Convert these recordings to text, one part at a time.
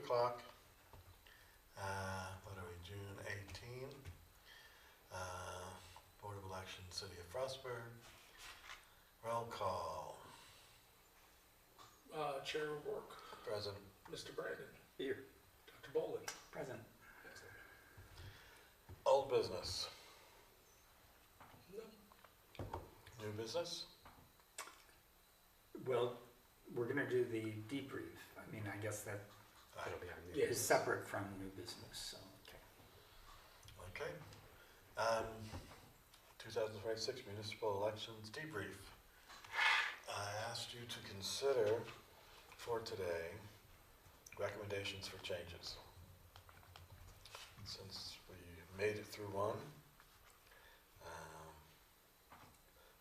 o'clock. What are we, June 18? Board of Elections, City of Frostburg. Roll call. Chair O'Rourke. Present. Mr. Brandon. Here. Dr. Bolin. Present. Old business. No. New business? Well, we're gonna do the debrief. I mean, I guess that That'll be Yeah. is separate from new business, so, okay. Okay. 2026 municipal elections debrief. I asked you to consider for today recommendations for changes. Since we made it through one,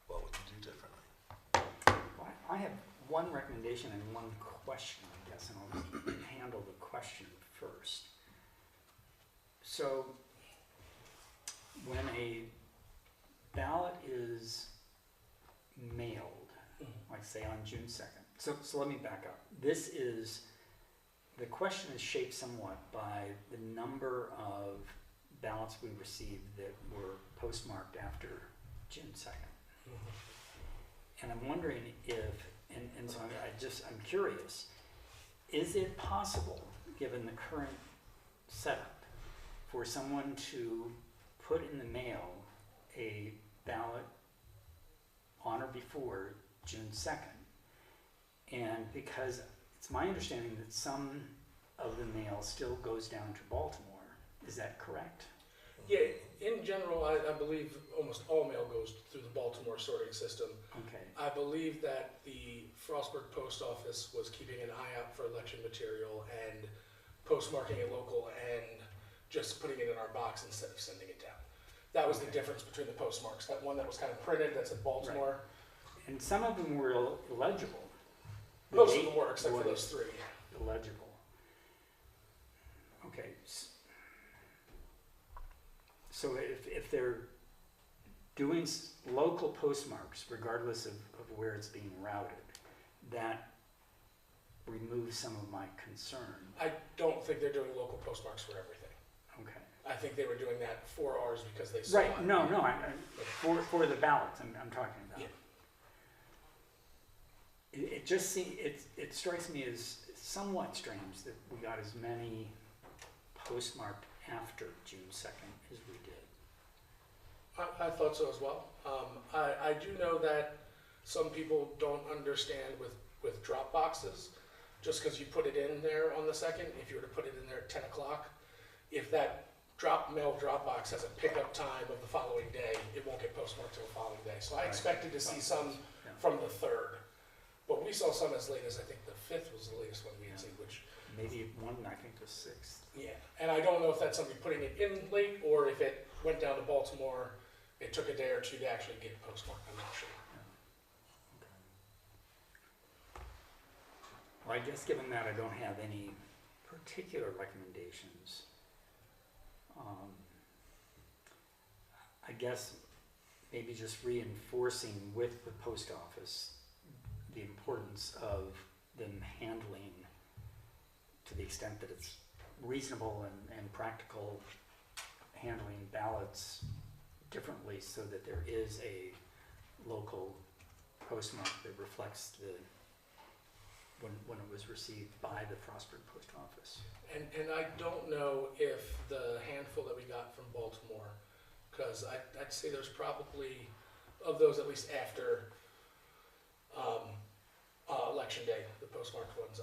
what would you do differently? Well, I have one recommendation and one question, I guess, and I'll just handle the question first. So, when a ballot is mailed, like say on June 2nd, so let me back up. The question is shaped somewhat by the number of ballots we received that were postmarked after June 2nd. And I'm wondering if, and so I'm curious, is it possible, given the current setup, for someone to put in the mail a ballot on or before June 2nd? And because it's my understanding that some of the mail still goes down to Baltimore, is that correct? Yeah, in general, I believe almost all mail goes through the Baltimore sorting system. Okay, I believe that the Frostburg Post Office was keeping an eye out for election material and postmarking it local and just putting it in our box instead of sending it down. That was the difference between the postmarks. That one that was kind of printed that said Baltimore. and some of them were illegible. The Most of date them were, except for was those three. illegible. Okay, so if they're doing local postmarks, regardless of where it's being routed, that removes some of my concern. I don't think they're doing local postmarks for everything. Okay. I think they were doing that for ours because they saw Right, it. no, for the ballots I'm talking about. Yeah. It just it strikes me as somewhat strange that we got as many postmarked after June 2nd as we did. I thought so as well. I do know that some people don't understand with drop boxes. Just because you put it in there on the 2nd, if you were to put it in there at 10 o'clock, if that mail drop box has a pickup time of the following day, it won't get postmarked till the following day. So I Right. expected to see some Yeah. from the 3rd. But we saw some as late as I think the 5th was the latest one we had seen, which, Maybe one, I think, was 6th. yeah. And I don't know if that's somebody putting it in late or if it went down to Baltimore, it took a day or two to actually get postmarked. I'm not sure. Well, I guess given that I don't have any particular recommendations, I guess maybe just reinforcing with the post office the importance of them handling, to the extent that it's reasonable and practical, handling ballots differently so that there is a local postmark that reflects when it was received by the Frostburg Post Office. And I don't know if the handful that we got from Baltimore, because I'd say there's probably, of those at least after election day, the postmarked ones,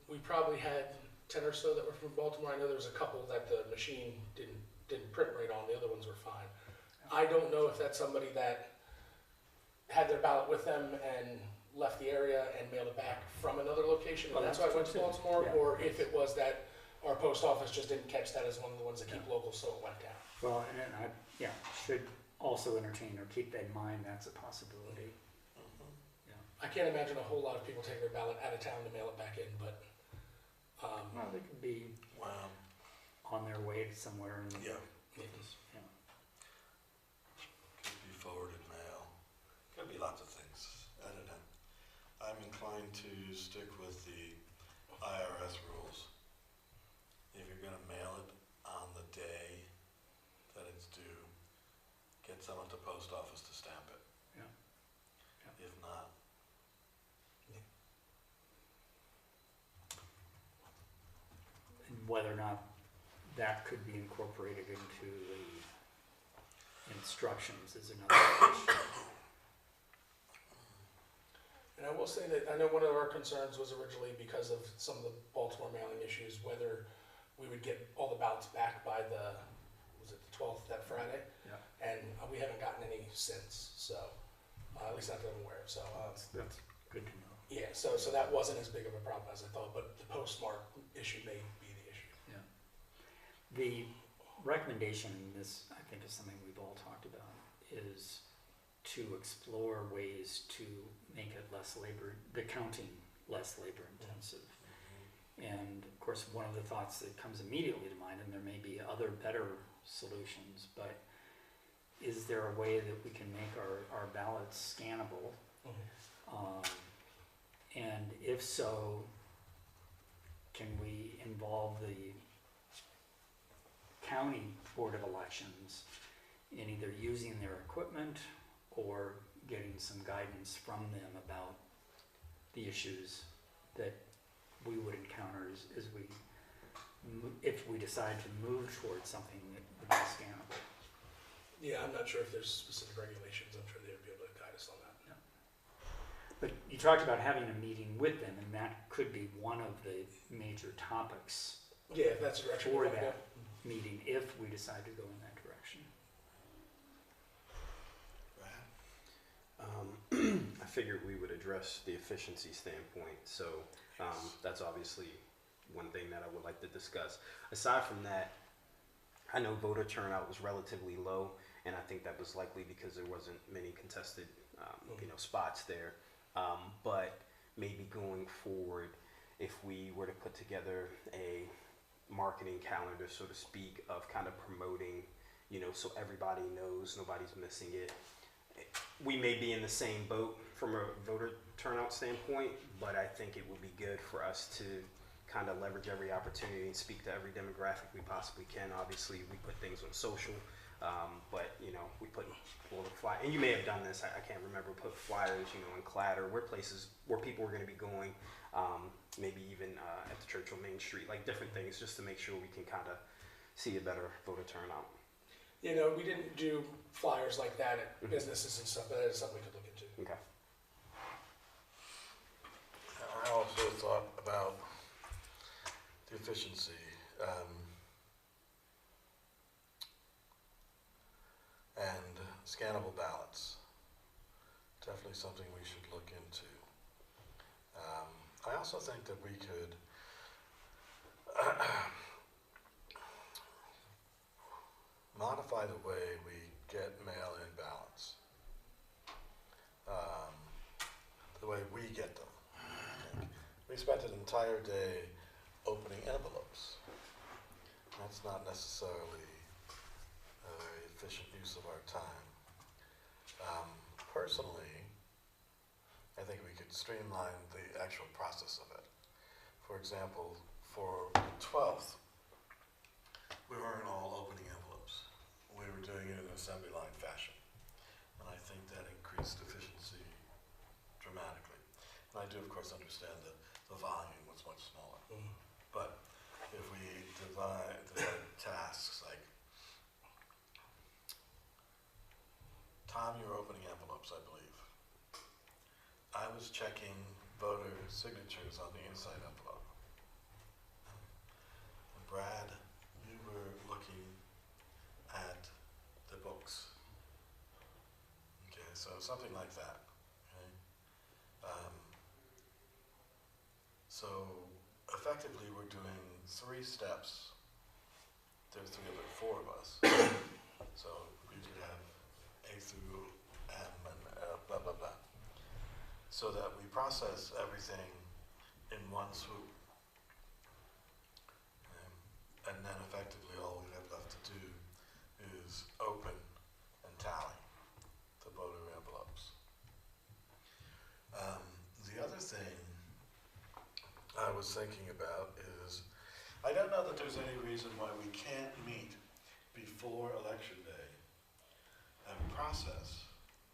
we probably had 10 or so that were from Baltimore. I know there was a couple that the machine didn't print right on, the other ones were fine. I don't know if that's somebody that had their ballot with them and left the area and mailed it back from another location, and Well, that's why I went to true, too. Baltimore, Yeah. or if it was that our post office just didn't catch that as one of the ones that keep local, so it went down. Well, and I, should also entertain or keep that in mind, that's a possibility. I can't imagine a whole lot of people taking their ballot out of town to mail it back in, but, Well, they could be Wow. on their way to somewhere and, Yeah. yeah. Could be forwarded mail. Could be lots of things. I don't know. I'm inclined to stick with the IRS rules. gonna mail it on the day that it's due, get someone to post office to stamp it. Yeah. Yeah. If not, And whether or not that could be incorporated into the instructions is another question. And I will say that, I know one of our concerns was originally because of some of the Baltimore mailing issues, whether we would get all the ballots back by the, was it the 12th, that Friday? Yeah. And we haven't gotten any since, so, at least not that I'm aware of, so, That's good to know. yeah, so that wasn't as big of a problem as I thought, but the postmark issue may be the issue. Yeah. The recommendation, and this I think is something we've all talked about, is to explore ways to make it the counting less labor intensive. And of course, one of the thoughts that comes immediately to mind, and there may be other better solutions, but is there a way that we can make our ballots scannable? And if so, can we involve the county board of elections in either using their equipment or getting some guidance from them about the issues that we would encounter as we, if we decide to move towards something that would be scannable. Yeah, I'm not sure if there's specific regulations, I'm sure they'd be able to guide us on that. But you talked about having a meeting with them, and that could be one of the major topics Yeah, if that's the direction for we want to go. that meeting, if we decide to go in that direction. I figured we would address the efficiency standpoint, so that's obviously one thing that I would like to discuss. Aside from that, I know voter turnout was relatively low, and I think that was likely because there wasn't many contested, spots there. But maybe going forward, if we were to put together a marketing calendar, so to speak, of kind of promoting, so everybody knows, nobody's missing it. We may be in the same boat from a voter turnout standpoint, but I think it would be good for us to kind of leverage every opportunity and speak to every demographic we possibly can. Obviously, we put things on social, but we put little flyers, and you may have done this, I can't remember, put flyers, in Clatter, where places where people were going to be going, maybe even at the Churchill Main Street, like different things, just to make sure we can kind of see a better voter turnout. We didn't do flyers like that at businesses and stuff, but that is something we could look into. Okay. I also thought about the efficiency. And scannable ballots. Definitely something we should look into. I also think that we could modify the way we get mail-in ballots. The way we get them. We spent an entire day opening envelopes. That's not necessarily a very efficient use of our time. Personally, I think we could streamline the actual process of it. For example, for the 12th, we weren't all opening envelopes. We were doing it in an assembly line fashion. And I think that increased efficiency dramatically. And I do, of course, understand that the volume was much smaller. But if we divide tasks like, Tom, you're opening envelopes, I believe. I was checking voter signatures on the inside envelope. And Brad, you were looking at the books. Okay, so something like that. Okay? So effectively, we're doing 3 steps. There's 4 of us. So we could have A through M and blah, blah, blah. So that we process everything in one swoop. And then effectively all we have left to do is open and tally the voter envelopes. The other thing I was thinking about is, I don't know that there's any reason why we can't meet before Election Day and process,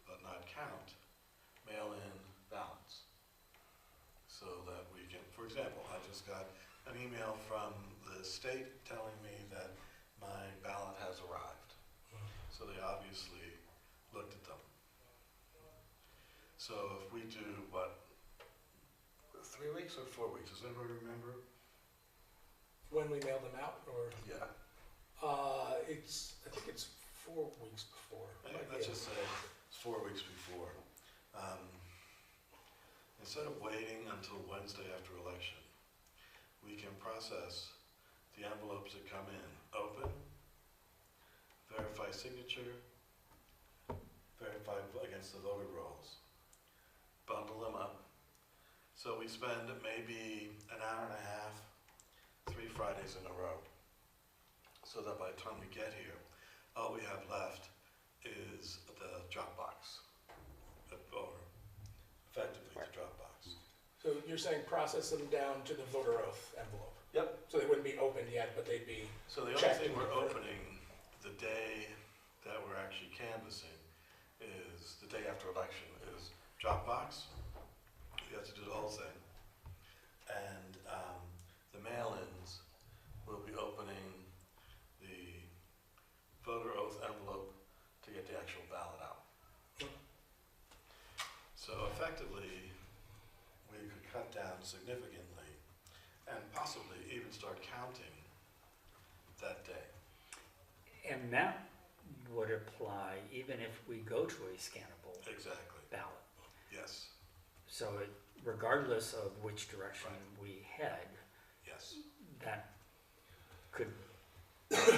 but not count, mail-in ballots. So that we can, for example, I just got an email from the state telling me that my ballot has arrived. So they obviously looked at them. So if we do, what, 3 weeks or 4 weeks, does anybody remember? When we mail them out, or, Yeah. I think it's 4 weeks before. Let's just say it's 4 weeks before. Instead of waiting until Wednesday after election, we can process the envelopes that come in, open, verify signature, verify against the voter rolls, bundle them up. So we spend maybe an hour and a half, 3 Fridays in a row. So that by the time we get here, all we have left is the drop box, or effectively the drop box. So you're saying process them down to the voter oath envelope? Yep. So they wouldn't be opened yet, but they'd be, So the only Checked. thing we're opening the day that we're actually canvassing is the day after election is drop box. You have to do the whole thing. And the mail-ins will be opening the voter oath envelope to get the actual ballot out. So effectively, we could cut down significantly and possibly even start counting that day. And that would apply even if we go to a scannable Exactly, ballot. yes, So regardless of which direction we head, yes. that could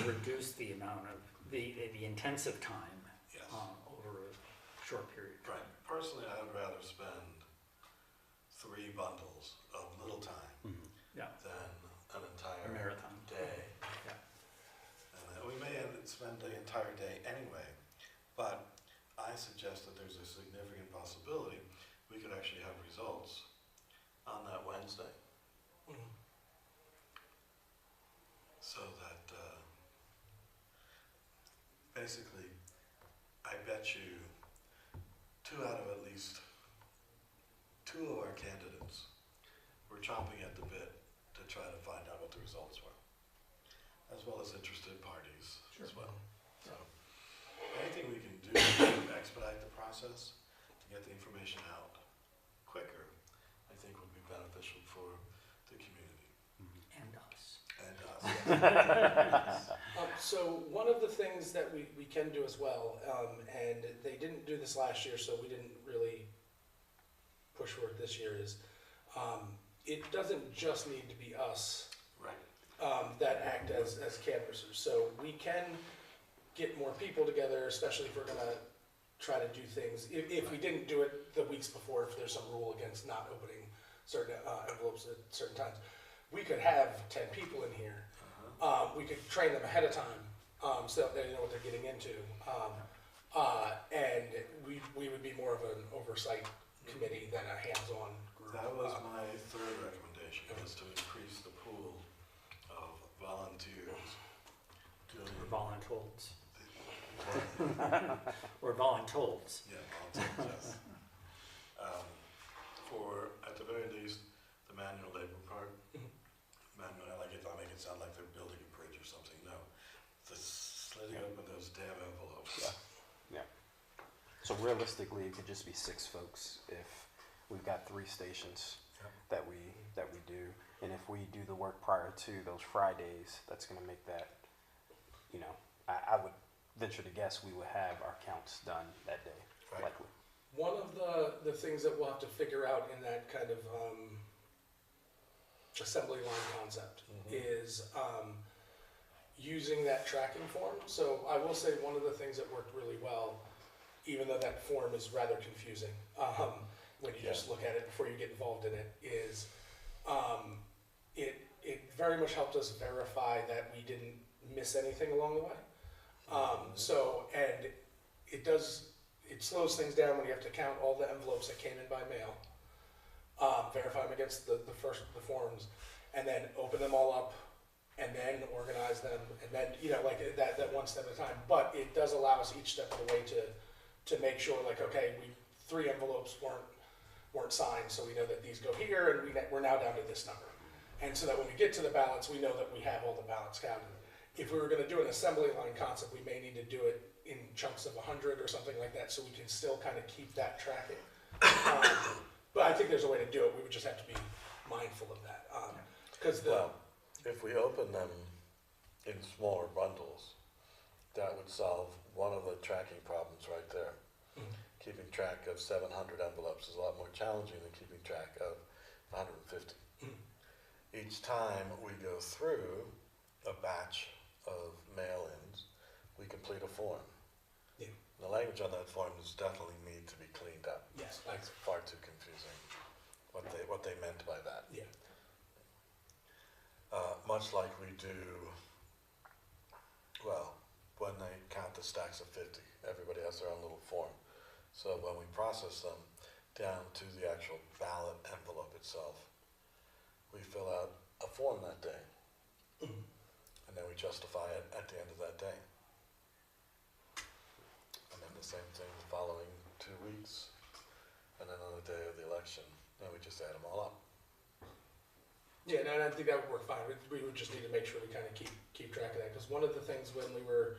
reduce the amount of, the intensive time Yes. over a short period. Right. Personally, I would rather spend 3 bundles of little time Yeah, than an a entire marathon. day. Yeah. And we may spend the entire day anyway, but I suggest that there's a significant possibility we could actually have results on that Wednesday. So that, basically, I bet you 2 out of at least 2 of our candidates were chomping at the bit to try to find out what the results were, as well as interested parties as well. So anything we can do to expedite the process, to get the information out quicker, I think would be beneficial for the community And us. and us. So one of the things that we can do as well, and they didn't do this last year, so we didn't really push for it this year, is it doesn't just need to be us Right. that act as canvassers. So we can get more people together, especially if we're gonna try to do things. If we didn't do it the weeks before, if there's some rule against not opening certain envelopes at certain times, we could have 10 people in here. We could train them ahead of time, so that they know what they're getting into. And we would be more of an oversight committee than a hands-on group. That was my 3rd recommendation, was to increase the pool of volunteers doing. Or voluntold. Or voluntolds. Yeah, volunteers, yes. For, at the very least, the manual labor part. Manual, I make it sound like they're building a bridge or something, no. The slitting open those damn envelopes. Yeah. So realistically, it could just be 6 folks if we've got 3 stations that we do. And if we do the work prior to those Fridays, that's gonna make that, I would venture to guess we would have our counts done that day, Right. likely. One of the things that we'll have to figure out in that kind of assembly line concept is using that tracking form. So I will say one of the things that worked really well, even though that form is rather confusing when you just look at it before you get involved in it, is it very much helped us verify that we didn't miss anything along the way. And it slows things down when you have to count all the envelopes that came in by mail, verify them against the forms, and then open them all up and then organize them, and then, you know, like that one step at a time. But it does allow us each step of the way to make sure, like, okay, 3 envelopes weren't signed, so we know that these go here, and we're now down to this number. And so that when we get to the ballots, we know that we have all the ballots counted. If we were gonna do an assembly line concept, we may need to do it in chunks of 100 or something like that, so we can still kind of keep that tracking. But I think there's a way to do it, we would just have to be mindful of that. Because Well, if we open them in smaller bundles, that would solve one of the tracking problems right there. Mhm. Keeping track of 700 envelopes is a lot more challenging than keeping track of 150. Mhm. Each time we go through a batch of mail-ins, we complete a form. Yeah. The language on that form does definitely need to be cleaned up. Yes, It's far too confusing what they meant by that. yeah. Much like we do, well, when they count the stacks of 50, everybody has their own little form. So when we process them down to the actual ballot envelope itself, we fill out a form that day, Mhm. and then we justify it at the end of that day. And then the same thing the following 2 weeks, and then on the day of the election, then we just add them all up. Yeah, and I think that would work fine. We would just need to make sure we kind of keep track of that, because one of the things when we were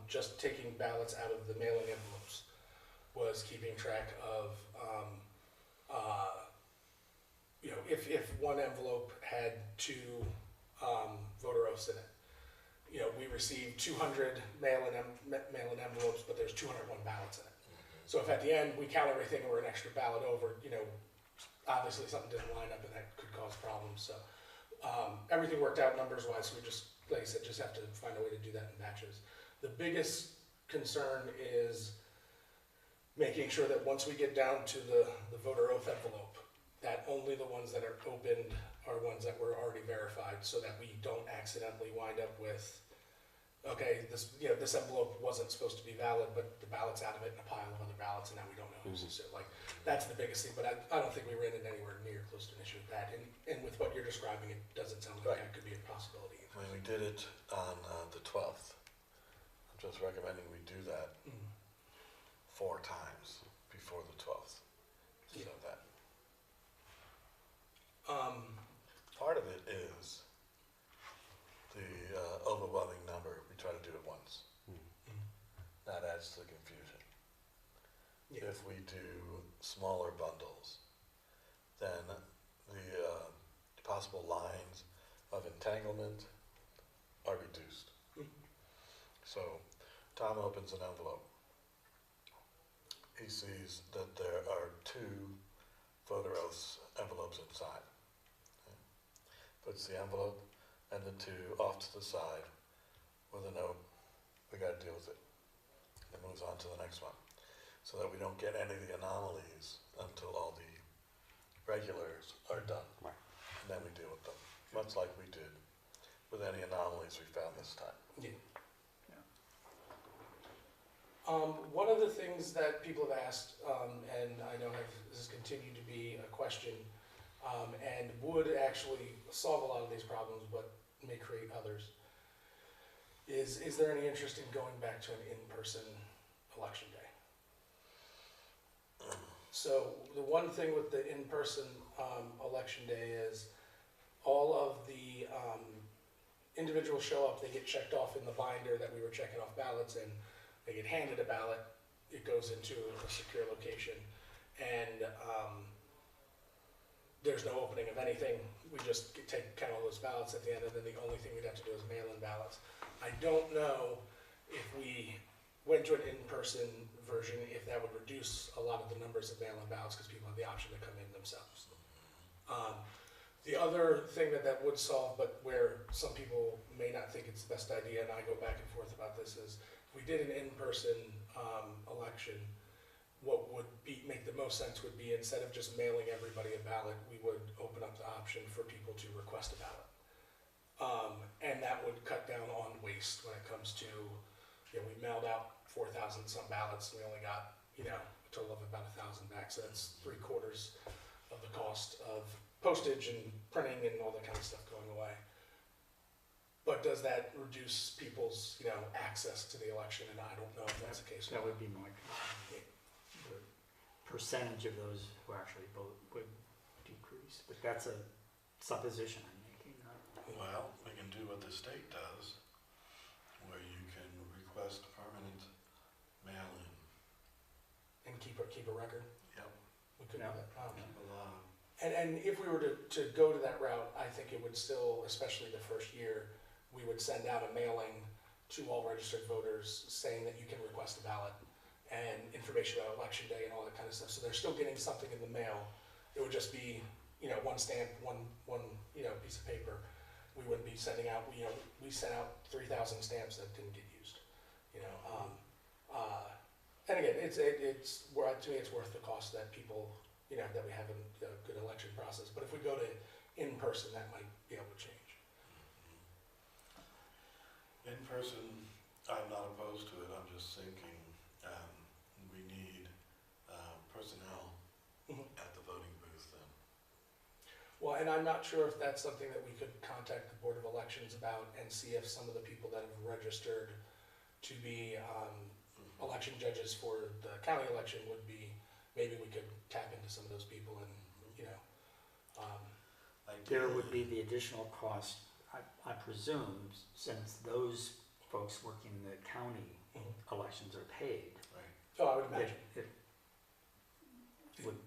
just taking ballots out of the mailing envelopes was keeping track of, you know, if one envelope had 2 voter oaths in it. You know, we received 200 mail-in envelopes, but there's 201 ballots in it. So if at the end we count everything and we're an extra ballot over, you know, obviously something didn't line up and that could cause problems. So everything worked out numbers-wise. So we just, like I said, just have to find a way to do that in batches. The biggest concern is making sure that once we get down to the voter oath envelope, that only the ones that are opened are ones that were already verified, so that we don't accidentally wind up with, okay, this, you know, this envelope wasn't supposed to be valid, but the ballot's out of it in a pile of other ballots, and now we don't know who's it. Like, that's the biggest thing, but I don't think we ran into anywhere near close to an issue with that. And with what you're describing, it doesn't sound like Right. that could be a possibility. I mean, we did it on the 12th. I'm just recommending we do that Mhm. 4 times before the 12th. So Yeah. that part of it is the overwhelming number. We try to do it once. That adds to the confusion. Yeah. If we do smaller bundles, then the possible lines of entanglement are reduced. Mhm. So Tom opens an envelope. He sees that there are 2 voter oaths envelopes inside. Okay. Puts the envelope and the 2 off to the side with a note, we gotta deal with it. And moves on to the next one. So that we don't get any of the anomalies until all the regulars are done. Right. And then we deal with them, much like we did with any anomalies we found this time. Yeah. One of the things that people have asked, and I know has continued to be a question, and would actually solve a lot of these problems, but may create others, is there any interest in going back to an in-person election day? So the one thing with the in-person election day is all of the individuals show up, they get checked off in the binder that we were checking off ballots in. They get handed a ballot, it goes into a secure location, and there's no opening of anything. We just count all those ballots at the end, and then the only thing we'd have to do is mail in ballots. I don't know if we went to an in-person version, if that would reduce a lot of the numbers of mail-in ballots, because people have the option to come in themselves. The other thing that would solve, but where some people may not think it's the best idea, and I go back and forth about this, is if we did an in-person election, what would make the most sense would be, instead of just mailing everybody a ballot, we would open up the option for people to request a ballot. And that would cut down on waste when it comes to, you know, we mailed out 4,000 some ballots, and we only got, you know, a total of about 1,000 back, so that's 3/4 of the cost of postage and printing and all that kind of stuff going away. But does that reduce people's, access to the election? And I don't know if that's the case. That would be my concern. The percentage of those who actually vote would decrease, but that's a supposition I'm making. Well, we can do what the state does, where you can request permanent mail-in. And keep a record. Yep. We could do Yeah. that. Keep a log. And if we were to go to that route, I think it would still, especially the first year, we would send out a mailing to all registered voters saying that you can request a ballot and information about election day and all that kind of stuff. So they're still getting something in the mail. It would just be, one stamp, one piece of paper. We wouldn't be sending out, we sent out 3,000 stamps that didn't get used, and again, to me, it's worth the cost that people, that we have a good election process. But if we go to in person, that might be able to change. In person, I'm not opposed to it, I'm just thinking, we need, personnel Mhm. at the voting booth then. Well, and I'm not sure if that's something that we could contact the Board of Elections about and see if some of the people that have registered to be election judges for the county election would be, maybe we could tap into some of those people and, There would be the additional cost, I presume, since those folks working the county Mhm. elections are paid. Right. oh, I would imagine. It would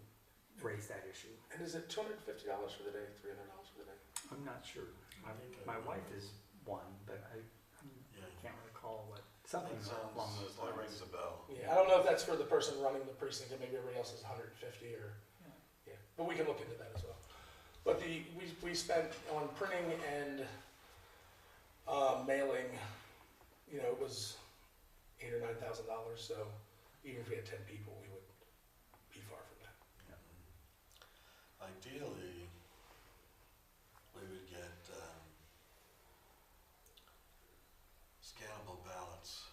raise that issue. And is it $250 for the day, $300 for the day? I'm not sure. I think I My would. wife is one, but I Yeah. can't recall something That sounds, along those that rings lines. a bell. Yeah, I don't know if that's for the person running the precinct, and maybe everybody else is 150 or, yeah, but we can look into that as well. But we spent on printing and mailing, it was $8,000 or $9,000, so even if we had 10 people, we would be far from that. Ideally, we would get scannable ballots.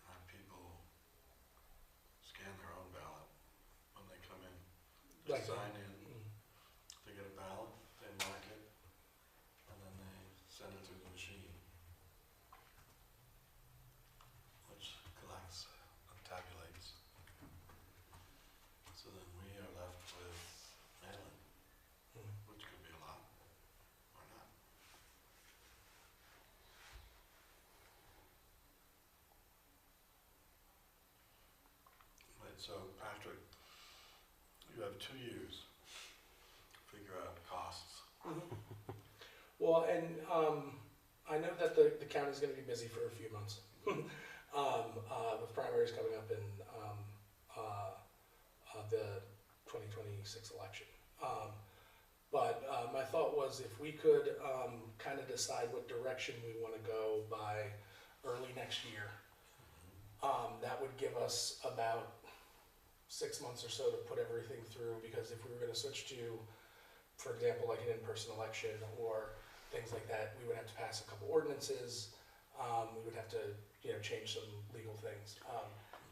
Have people scan their own ballot when they come in. They Like- sign in, they get a ballot, they mark it, and then they send it through the machine, which collects and tabulates. So then we are left with mail-in, which could be a lot, or not. Right, so Patrick, you have 2 years to figure out costs. Well, and I know that the county's gonna be busy for a few months. With primaries coming up in the 2026 election. But my thought was if we could kind of decide what direction we want to go by early next year, that would give us about 6 months or so to put everything through, because if we were going to switch to, for example, like an in-person election or things like that, we would have to pass a couple ordinances. We would have to, change some legal things.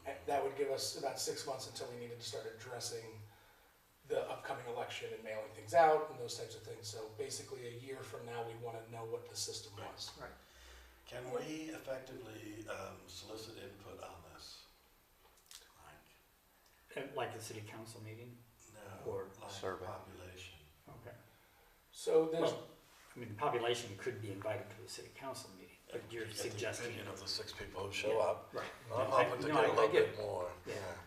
And that would give us about 6 months until we needed to start addressing the upcoming election and mailing things out and those types of things. So basically, a year from now, we want to know what the system was. Right. Can we effectively solicit input on this? Like the city council meeting? No, Or like survey. population. Okay. So there's, Well, I mean, the population could be invited to the city council meeting, but you're Get the suggesting. opinion of the 6 people who show up. Right. I'm I- hoping to no, get a I little get bit more, Yeah. yeah.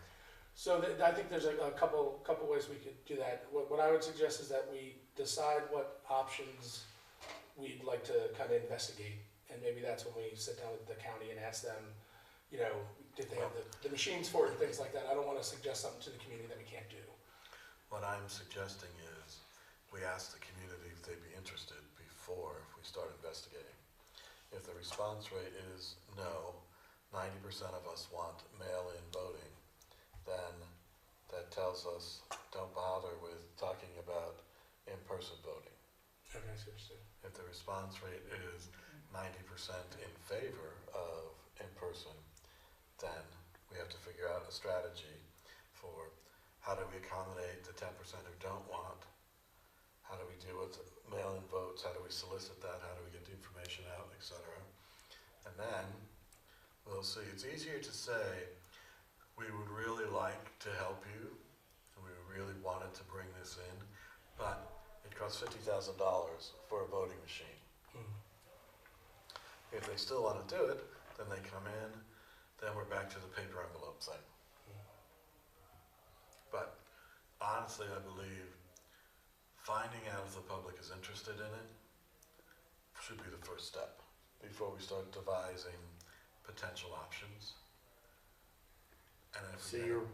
so I think there's a couple ways we could do that. What I would suggest is that we decide what options we'd like to kind of investigate. And maybe that's when we sit down with the county and ask them, did they have the machines for it and things like that. I don't want to suggest something to the community that we can't do. What I'm suggesting is, we ask the community if they'd be interested before we start investigating. If the response rate is no, 90% of us want mail-in voting, then that tells us, don't bother with talking about in-person voting. Okay, I see what you're saying. If the response rate is 90% in favor of in-person, then we have to figure out a strategy for how do we accommodate the 10% who don't want, how how do we deal with mail-in votes, how do we solicit that, how do we get the information out, et cetera. And then, we'll see, it's easier to say, we would really like to help you, and we really wanted to bring this in, but it costs $50,000 for a voting machine. If they still want to do it, then they come in, then we're back to the paper envelope thing. But honestly, I believe finding out if the public is interested in it should be the first step before we start devising potential options. And if So we you're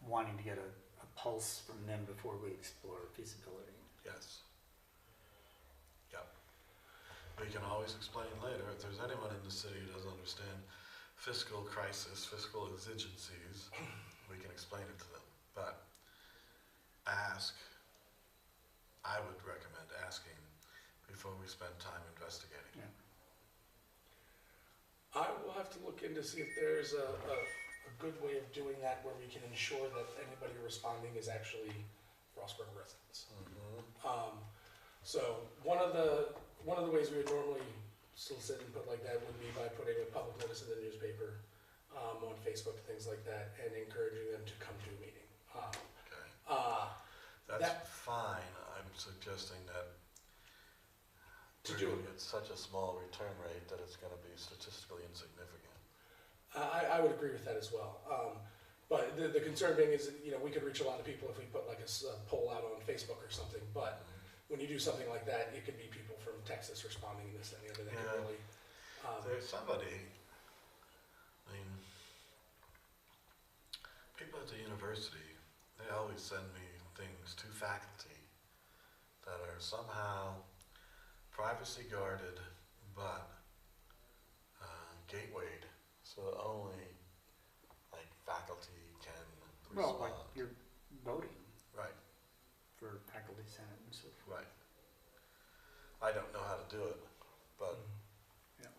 wanting to get a pulse from them before we explore feasibility? yes. Yep. We can always explain later, if there's anyone in the city who doesn't understand fiscal crisis, fiscal exigencies, we can explain it to them. But I would recommend asking before we spend time investigating. Yeah. I will have to look into see if there's a good way of doing that where we can ensure that anybody responding is actually Frostburg residents. So one of the ways we would normally solicit input like that would be by putting a public notice in the newspaper, on Facebook, things like that, and encouraging them to come to a meeting. Okay. That's that- fine. I'm suggesting that To we're do gonna it. get such a small return rate that it's gonna be statistically insignificant. I would agree with that as well. But the concern being is, that, we could reach a lot of people if we put like a poll out on Facebook or something. But when you do something like that, it could be people from Texas responding and this and the other that Yeah. could really. There's somebody, I mean, people at the university, they always send me things to faculty that are somehow privacy guarded, but gatewayed, so only like faculty can Well, respond. like you're voting Right, for faculty senate and so forth. right. I don't know how to do it, but Yeah.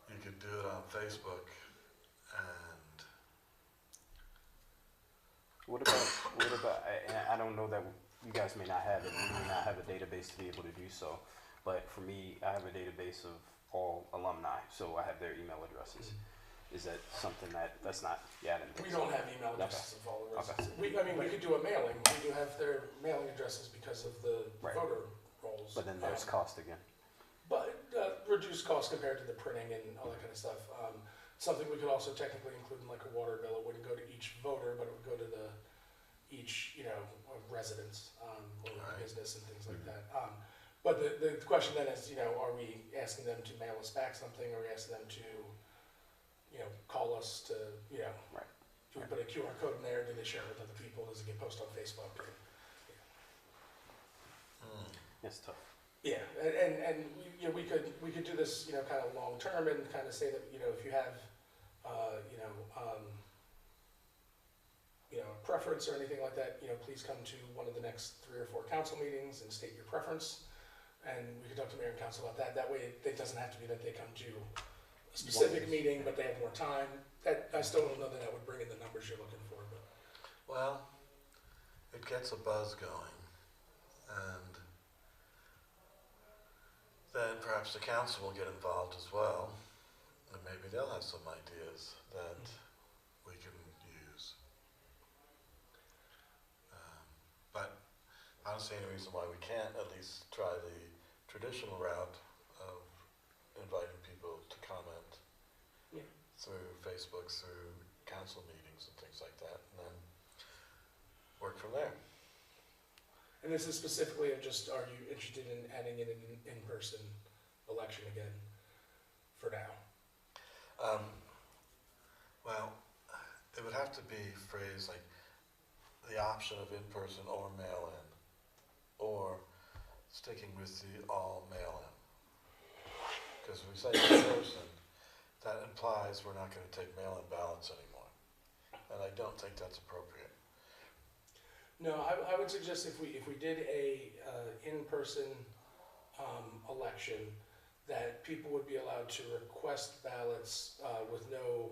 you could do it on Facebook and What about, and I don't know that you guys may not have it, you may not have a database to be able to do so, but for me, I have a database of all alumni, so I have their email addresses. Is that something that's not, yeah, I didn't think We so. don't have email addresses of all the Okay. residents. We could do a mailing. We do have their mailing addresses because of the Right. voter rolls. But then there's cost again. But reduced cost compared to the printing and all that kind of stuff. Something we could also technically include in like a water bill. It wouldn't go to each voter, but it would go to each residence or Right. business and things like that. But the question then is, are we asking them to mail us back something? Are we asking them to, call us to, Right. do we put a QR code in there? Do they share it with other people? Does it get posted on Facebook? It's tough. Yeah, and we could do this, kind of long term and kind of say that, if you have, preference or anything like that, please come to one of the next 3 or 4 council meetings and state your preference. And we could talk to mayor and council about that. That way, it doesn't have to be that they come to a specific meeting, but they have more time. That, I still don't know that would bring in the numbers you're looking for, but. well, it gets a buzz going, and then perhaps the council will get involved as well, and maybe they'll have some ideas that we can use. But I don't see any reason why we can't at least try the traditional route of inviting people to comment Yeah. through Facebook, through council meetings and things like that, and then work from there. And this is specifically of just, are you interested in adding in an in-person election again for now? Well, it would have to be phrased like the option of in-person or mail-in, or sticking with the all mail-in. Because if we say in-person, that implies we're not going to take mail-in ballots anymore, and I don't think that's appropriate. No, I would suggest if we did a in-person election, that people would be allowed to request ballots with no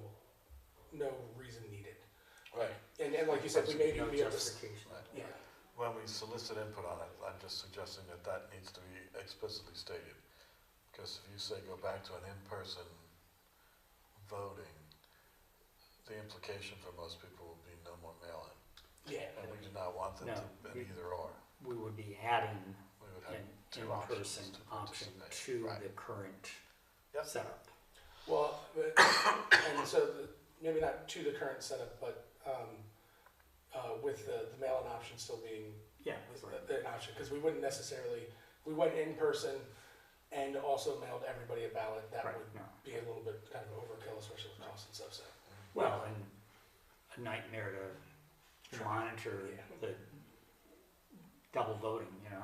reason needed. Right. And like you said, we may No be able to. justification. Right. Yeah, when we solicit input on it, I'm just suggesting that that needs to be explicitly stated. Because if you say go back to an in-person voting, the implication for most people will be no more mail-in. Yeah. And we do not want them No, to be either or. We would be adding We would have an two in-person options to option participate. to Right. the current Yep. setup. Well, and so maybe not to the current setup, but with the mail-in option still being Yeah. an option, because we wouldn't necessarily, if we went in person and also mailed everybody a ballot, that Right, would no. be a little bit kind of overkill, especially with costs and stuff, so. Well, and a nightmare to Sure. monitor Yeah. the double voting, you know.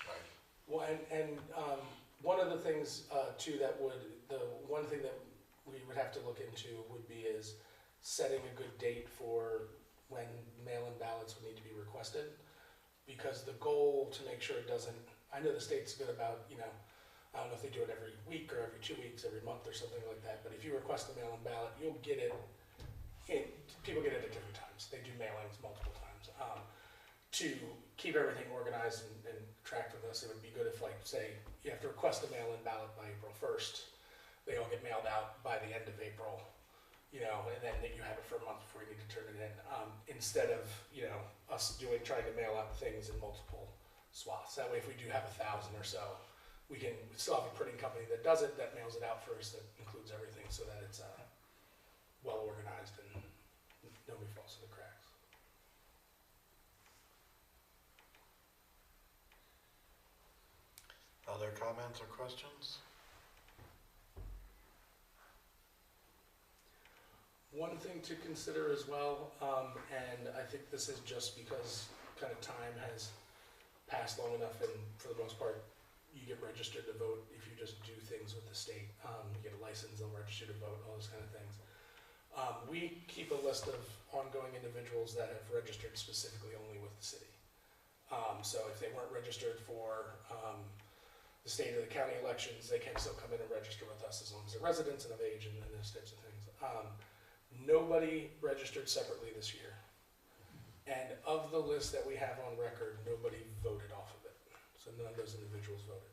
Right. Well, and one of the things too that the one thing that we would have to look into would be is setting a good date for when mail-in ballots would need to be requested. Because the goal to make sure it doesn't, I know the state's good about, I don't know if they do it every week or every 2 weeks, every month or something like that, but if you request a mail-in ballot, you'll get it, people get it at different times. They do mailings multiple times. To keep everything organized and tracked with us, it would be good if, like, say, you have to request a mail-in ballot by April 1st. They all get mailed out by the end of April, and then you have it for a month before you need to turn it in. Instead of, us trying to mail out things in multiple swaths. That way, if we do have 1,000 or so, we can still have a printing company that does it, that mails it out first, that includes everything so that it's well organized and nobody falls through the cracks. Other comments or questions? One thing to consider as well, and I think this is just because kind of time has passed long enough, and for the most part, you get registered to vote if you just do things with the state. You get a license, they'll register to vote, all those kind of things. We keep a list of ongoing individuals that have registered specifically only with the city. So if they weren't registered for the state or the county elections, they can still come in and register with us as long as they're residents and of age and those types of things. Nobody registered separately this year. And of the list that we have on record, nobody voted off of it. So none of those individuals voted.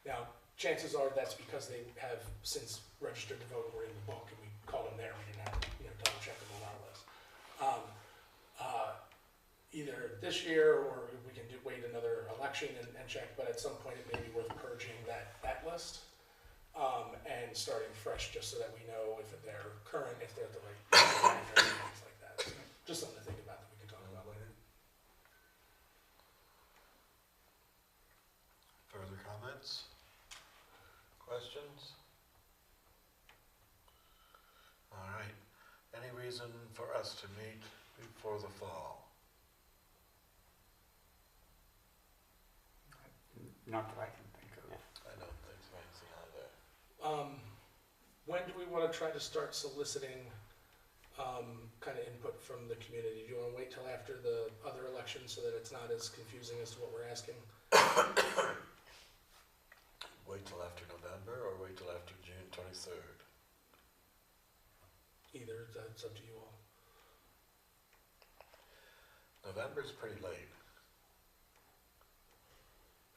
Now, chances are that's because they have since registered to vote and were in the book, and we called them there. We didn't have to, double check them on our list. Either this year or we can wait another election and check, but at some point it may be worth purging that list. And starting fresh, just so that we know if they're current, if they're at the right time, things like that. So just something to think about that we can talk about later. Further comments? Questions? All right. Any reason for us to meet before the fall? Not that I can think of. I don't think so anything out there. When do we want to try to start soliciting kind of input from the community? Do you want to wait till after the other election so that it's not as confusing as to what we're asking? Wait till after November or wait till after June 23rd? Either, that's up to you all. November's pretty late.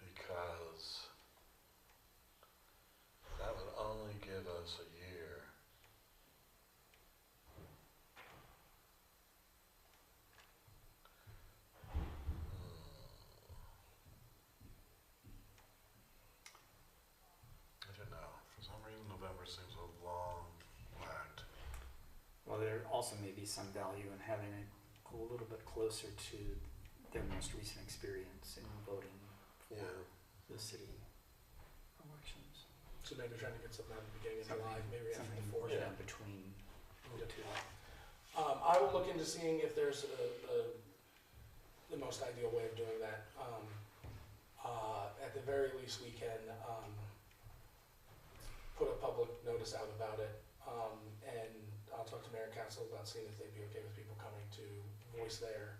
Because that would only give us a year. I don't know. For some reason, November seems a long whacked. Well, there also may be some value in having it a little bit closer to their most recent experience in voting for the city elections. So maybe trying to get something at the beginning of July, maybe after Something the 4th. in between the two. I will look into seeing if there's the most ideal way of doing that. At the very least, we can put a public notice out about it, and I'll talk to Mayor and Council about seeing if they'd be okay with people coming to voice their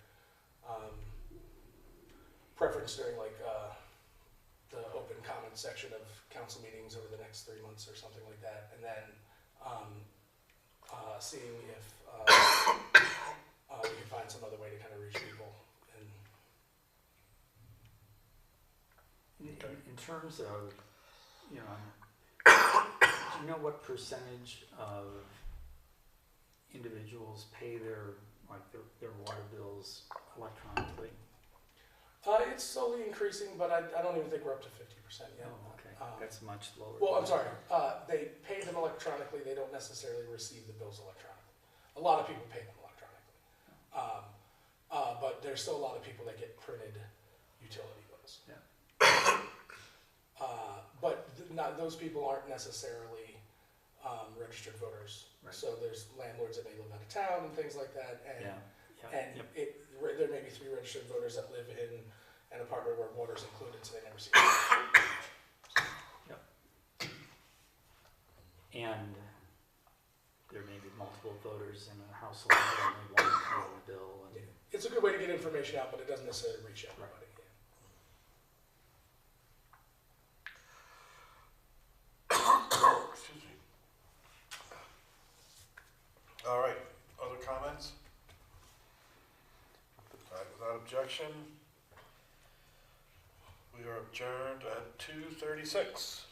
preference during the open comment section of council meetings over the next 3 months or something like that, and then seeing if we can find some other way to kind of reach people and terms of, you know, do you know what percentage of individuals pay their water bills electronically? It's slowly increasing, but I don't even think we're up to 50% yet. Oh, okay, Um, that's much lower. Well, I'm sorry, they pay them electronically, they don't necessarily receive the bills electronically. A lot of people pay them electronically. But there's still a lot of people that get printed utility bills. Yeah. But those people aren't necessarily registered voters. Right. So there's landlords that may live out of town and things like that, and Yeah, and yep. there may be 3 registered voters that live in an apartment where water's included, so they never see it. And there may be multiple voters in a household, and only one paying the bill, and, It's a good way to get information out, but it doesn't necessarily reach everybody. Excuse me. All right, other comments? All right, without objection, we are adjourned at 2:36.